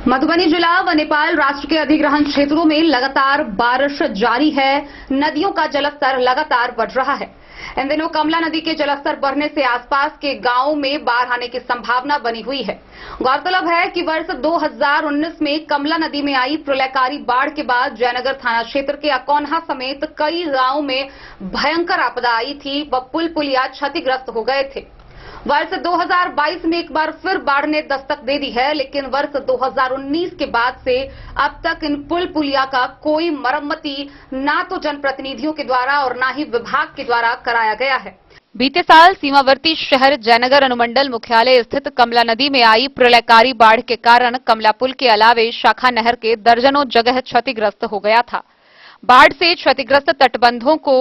मधुबनी जिला व नेपाल राष्ट्र के अधिग्रहण क्षेत्रों में लगातार बारिश जारी है। नदियों का जलस्तर लगातार बढ़ रहा है। इन दिनों कमला नदी के जलस्तर बढ़ने से आसपास के गांवों में बाढ़ आने की संभावना बनी हुई है। गौरतलब है कि वर्ष 2019 में कमला नदी में आई प्रलयकारी बाढ़ के बाद जयनगर थाना क्षेत्र के अकौन्हा समेत कई गांवों में भयंकर आपदा आई थी व पुल पुलिया क्षतिग्रस्त हो गए थे। वर्ष 2022 में एक बार फिर बाढ़ ने दस्तक दे दी है, लेकिन वर्ष 2019 के बाद से अब तक इन पुल पुलिया का कोई मरम्मती ना तो जनप्रतिनिधियों के द्वारा और ना ही विभाग के द्वारा कराया गया है। बीते साल सीमावर्ती शहर जयनगर अनुमंडल मुख्यालय स्थित कमला नदी में आई प्रलयकारी बाढ़ के कारण कमला पुल के अलावे शाखा नहर के दर्जनों जगह क्षतिग्रस्त हो गया था। बाढ़ से क्षतिग्रस्त तटबंधों को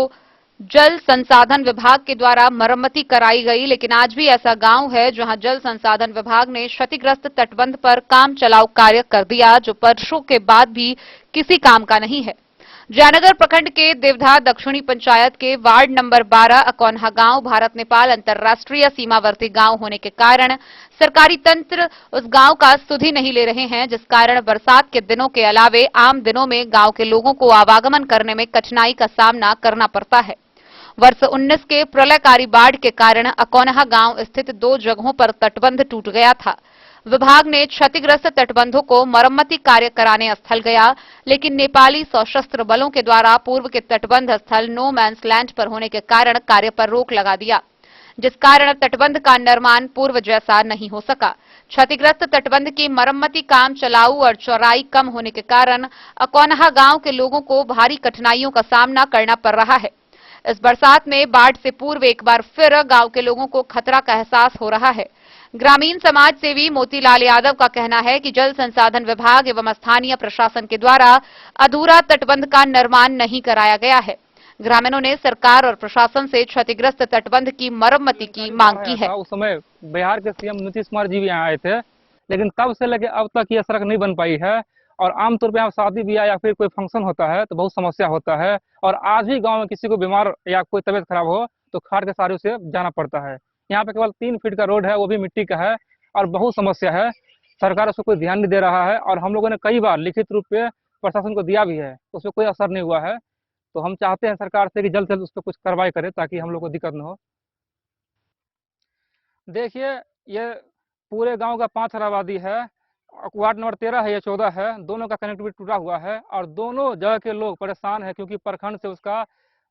जल संसाधन विभाग के द्वारा मरम्मती कराई गई, लेकिन आज भी ऐसा गांव है जहां जल संसाधन विभाग ने क्षतिग्रस्त तटबंध पर काम चलाऊ कार्य कर दिया, जो वर्षों के बाद भी किसी काम का नहीं है। जयनगर प्रखंड के देवधा दक्षिणी पंचायत के वार्ड नंबर 12 अकौन्हा गांव भारत नेपाल अंतर्राष्ट्रीय सीमावर्ती गांव होने के कारण सरकारी तंत्र उस गांव का सुधि नहीं ले रहे हैं, जिस कारण बरसात के दिनों के अलावे आम दिनों में गांव के लोगों को आवागमन करने में कठिनाई का सामना करना पड़ता है। वर्ष 19 के प्रलयकारी बाढ़ के कारण अकौन्हा गांव स्थित 2 जगहों पर तटबंध टूट गया था। विभाग ने क्षतिग्रस्त तटबंधों को मरम्मती कार्य कराने स्थल गया, लेकिन नेपाली सशस्त्र बलों के द्वारा पूर्व के तटबंध स्थल नो मैंस लैंड पर होने के कारण कार्य पर रोक लगा दिया, जिस कारण तटबंध का निर्माण पूर्व जैसा नहीं हो सका। क्षतिग्रस्त तटबंध की मरम्मती काम चलाऊ और चौड़ाई कम होने के कारण अकौन्हा गांव के लोगों को भारी कठिनाइयों का सामना करना पड़ रहा है। इस बरसात में बाढ़ से पूर्व एक बार फिर गांव के लोगों को खतरा का एहसास हो रहा है। ग्रामीण समाज सेवी मोतीलाल यादव का कहना है कि जल संसाधन विभाग एवं स्थानीय प्रशासन के द्वारा अधूरा तटबंध का निर्माण नहीं कराया गया है। ग्रामीणों ने सरकार और प्रशासन से क्षतिग्रस्त तटबंध की मरम्मती की मांग की है। उस समय बिहार के सीएम नीतीश कुमार जी भी यहाँ आए थे, लेकिन तब से लेकर अब तक ये सड़क नहीं बन पाई है। और आमतौर पे यहाँ शादी ब्याह या फिर कोई फंक्शन होता है तो बहुत समस्या होता है। और आज भी गांव में किसी को बीमार या कोई तबीयत खराब हो तो खाट के सहारे से जाना पड़ता है। यहाँ पे केवल 3 फीट का रोड है, वो भी मिट्टी का है और बहुत समस्या है। सरकार उसको कोई ध्यान नहीं दे रहा है और हम लोगों ने कई बार लिखित रूप पे प्रशासन को दिया भी है, उस पर कोई असर नहीं हुआ है। तो हम चाहते हैं सरकार से कि जल्द से जल्द उस पर कुछ कार्रवाई करे ताकि हम लोग को दिक्कत न हो। देखिए, ये पूरे गाँव का 5 आबादी है, वार्ड नंबर 13 है या 14 है, दोनों का कनेक्टिविटी टूटा हुआ है और दोनों जगह के लोग परेशान है, क्योंकि प्रखंड से उसका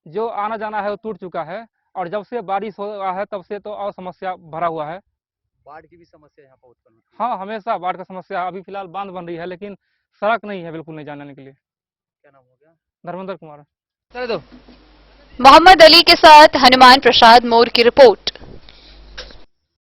जो आना जाना है वो टूट चुका है। और जब से बारिश हो रहा है तब से तो और समस्या भरा हुआ है। बाढ़ की भी समस्या यहाँ पर उत्पन्न होती है? हाँ, हमेशा बाढ़ का समस्या। अभी फिलहाल बांध बन रही है लेकिन सड़क नहीं है, बिल्कुल नहीं जाने के लिए। क्या नाम हो गया? धर्मेंद्र कुमार। मोहम्मद अली के साथ हनुमान प्रसाद मोर की रिपोर्ट।